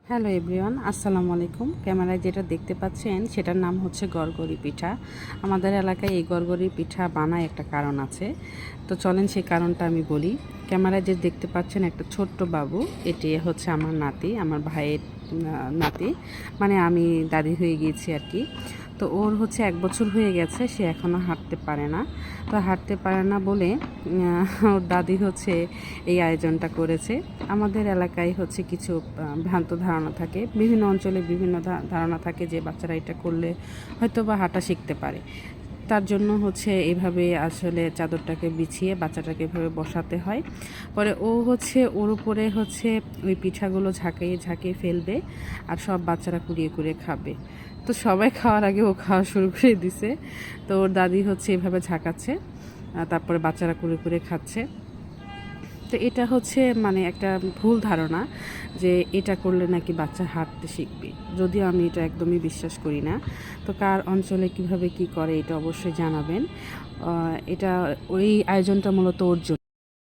Hello everyone, আসসালামু আলাইকুম। ক্যামেরায় যেটা দেখতে পাচ্ছেন সেটার নাম হচ্ছে গরগরি পিঠা। আমাদের এলাকায় এই গরগরি পিঠা বানায় একটা কারণ আছে। তো চলেন সেই কারণটা আমি বলি। ক্যামেরায় যে দেখতে পাচ্ছেন একটা ছোট্ট বাবু, এটি হচ্ছে আমার নাতি, আমার ভাইয়ের নাতি, মানে আমি দাদি হয়ে গিয়েছি আর কি। তো ওর হচ্ছে 1 বছর হয়ে গেছে, সে এখনও হাঁটতে পারে না। তো হাঁটতে পারে না বলে ওর দাদি হচ্ছে এই আয়োজনটা করেছে। আমাদের এলাকায় হচ্ছে কিছু ভ্রান্ত ধারণা থাকে, বিভিন্ন অঞ্চলে বিভিন্ন ধারণা থাকে যে বাচ্চারা এটা করলে হয়তো বা হাঁটা শিখতে পারে। তার জন্য হচ্ছে এভাবে আসলে চাদরটাকে বিছিয়ে বাচ্চাটাকে এভাবে বসাতে হয়। পরে ও হচ্ছে ওর উপরে হচ্ছে ওই পিঠাগুলো ঝাঁকিয়ে ঝাঁকিয়ে ফেলবে, আর সব বাচ্চারা কুড়িয়ে কুড়িয়ে খাবে। তো সবাই খাওয়ার আগে ও খাওয়া শুরু করে দিছে। তো ওর দাদি হচ্ছে এভাবে ঝাঁকাচ্ছে, তারপরে বাচ্চারা কুড়িয়ে কুড়িয়ে খাচ্ছে। তো এটা হচ্ছে মানে একটা ভুল ধারণা যে এটা করলে নাকি বাচ্চা হাঁটতে শিখবে, যদিও আমি এটা একদমই বিশ্বাস করি না। তো কার অঞ্চলে কিভাবে কি করে এটা অবশ্যই জানাবেন। এটা ওই আয়োজনটা মূলত ওর জন্য।